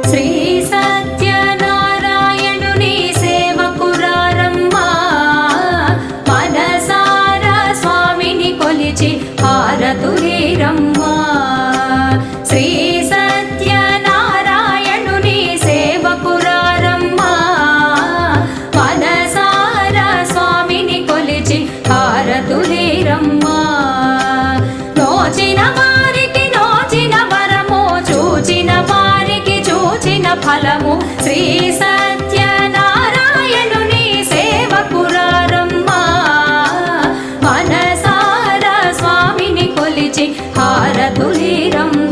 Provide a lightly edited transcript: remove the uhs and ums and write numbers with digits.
శ్రీ సత్యనారాయణుని సేవకురారమ్మా మనసారా స్వామిని కొలిచి హారతులీరమ్మా శ్రీ సత్యనారాయణుని సేవకురారమ్మా మనసారా స్వామిని కొలిచి హారతులీరమ్మా నోచిన వారికి నోచిన వరము చూచిన వారికి చూచిన ఫలము శ్రీ సత్యనారాయణుని సేవకురారమ్మా మనసారా స్వామిని కొలిచి హారతులీరమ్మా